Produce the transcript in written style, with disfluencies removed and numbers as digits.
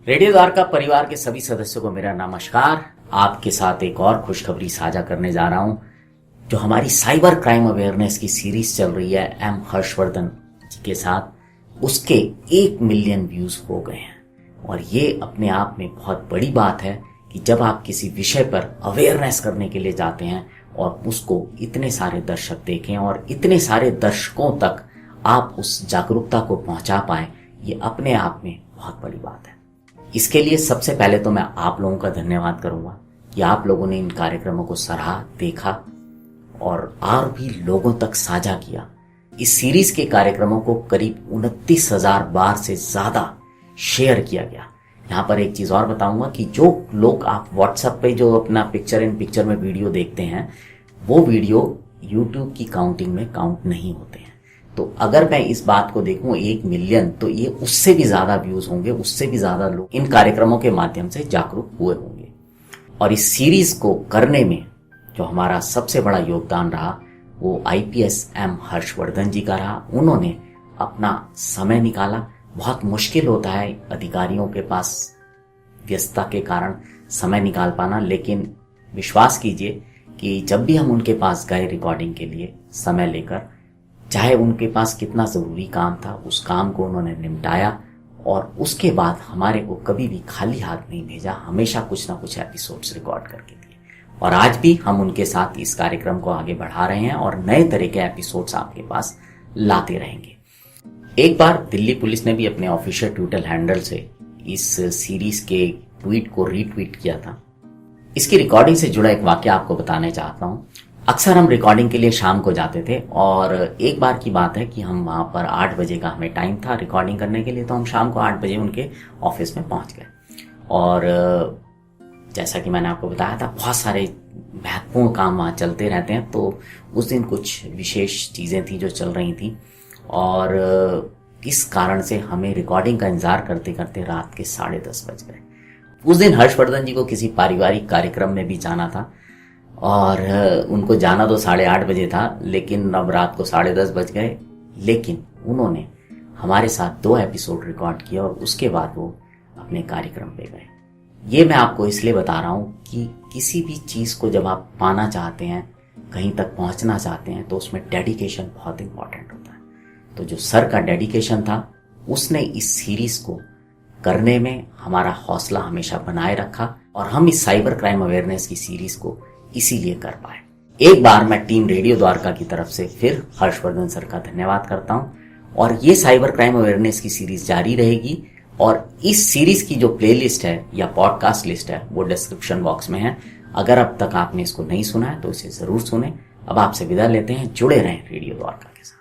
Radio Dwarka परिवार के सभी सदस्यों को मेरा नमस्कार। आपके साथ एक और खुशखबरी साझा करने जा रहा हूं। जो हमारी साइबर क्राइम अवेयरनेस की सीरीज चल रही है एम हर्षवर्धन जी के साथ, उसके 1 मिलियन व्यूज हो गए हैं। और ये अपने आप में बहुत बड़ी बात है कि जब आप किसी विषय पर अवेयरनेस करने के लिए जाते हैं और उसको इतने सारे दर्शक देखें और इतने सारे दर्शकों तक आप उस जागरूकता को पहुंचा पाए, ये अपने आप में बहुत बड़ी बात है। इसके लिए सबसे पहले तो मैं आप लोगों का धन्यवाद करूंगा कि आप लोगों ने इन कार्यक्रमों को सराहा, देखा और भी लोगों तक साझा किया। इस सीरीज के कार्यक्रमों को करीब 29,000 बार से ज्यादा शेयर किया गया। यहाँ पर एक चीज और बताऊंगा कि जो लोग आप व्हाट्सएप पे जो अपना पिक्चर इन पिक्चर में वीडियो देखते हैं, वो वीडियो यूट्यूब की काउंटिंग में काउंट नहीं होते हैं। तो अगर मैं इस बात को देखूं 1 मिलियन, तो ये उससे भी ज्यादा व्यूज होंगे, उससे भी ज्यादा लोग इन कार्यक्रमों के माध्यम से जागरूक हुए होंगे। और इस सीरीज को करने में जो हमारा सबसे बड़ा योगदान रहा वो IPS एम हर्षवर्धन जी का रहा। उन्होंने अपना समय निकाला। बहुत मुश्किल होता है अधिकारियों के पास व्यस्तता के कारण समय निकाल पाना, लेकिन विश्वास कीजिए कि जब भी हम उनके पास गए रिकॉर्डिंग के लिए समय लेकर, चाहे उनके पास कितना जरूरी काम था, उस काम को उन्होंने निपटाया और उसके बाद हमारे को कभी भी खाली हाथ नहीं भेजा। हमेशा कुछ ना कुछ एपिसोड्स रिकॉर्ड करके दिए। और आज भी हम उनके साथ इस कार्यक्रम को आगे बढ़ा रहे हैं और नए तरह के एपिसोड्स आपके पास लाते रहेंगे। एक बार दिल्ली पुलिस ने भी अपने ऑफिशियल ट्विटर हैंडल से इस सीरीज के ट्वीट को रीट्वीट किया था। इसकी रिकॉर्डिंग से जुड़ा एक वाकया आपको बताने चाहता हूं। अक्सर हम रिकॉर्डिंग के लिए शाम को जाते थे और एक बार की बात है कि हम वहां पर 8 बजे का हमें टाइम था रिकॉर्डिंग करने के लिए, तो हम शाम को 8 बजे उनके ऑफिस में पहुंच गए। और जैसा कि मैंने आपको बताया था, बहुत सारे महत्वपूर्ण काम वहाँ चलते रहते हैं। तो उस दिन कुछ विशेष चीज़ें थी जो चल रही थी और इस कारण से हमें रिकॉर्डिंग का इंतजार करते करते रात के 10:30 बज गए। उस दिन हर्षवर्धन जी को किसी पारिवारिक कार्यक्रम में भी जाना था और उनको जाना तो 8:30 बजे था, लेकिन अब रात को 10:30 बज गए। लेकिन उन्होंने हमारे साथ 2 एपिसोड रिकॉर्ड किया और उसके बाद वो अपने कार्यक्रम पे गए। ये मैं आपको इसलिए बता रहा हूँ कि किसी भी चीज़ को जब आप पाना चाहते हैं, कहीं तक पहुँचना चाहते हैं, तो उसमें डेडिकेशन बहुत इंपॉर्टेंट होता है। तो जो सर का डेडिकेशन था, उसने इस सीरीज को करने में हमारा हौसला हमेशा बनाए रखा और हम इस साइबर क्राइम अवेयरनेस की सीरीज को इसीलिए कर पाए। एक बार मैं टीम रेडियो द्वारका की तरफ से फिर हर्षवर्धन सर का धन्यवाद करता हूं। और ये साइबर क्राइम अवेयरनेस की सीरीज जारी रहेगी और इस सीरीज की जो प्लेलिस्ट है या पॉडकास्ट लिस्ट है वो डिस्क्रिप्शन बॉक्स में है। अगर अब तक आपने इसको नहीं सुना है तो इसे जरूर सुने। अब आपसे विदा लेते हैं। जुड़े रहें रेडियो द्वारका के साथ।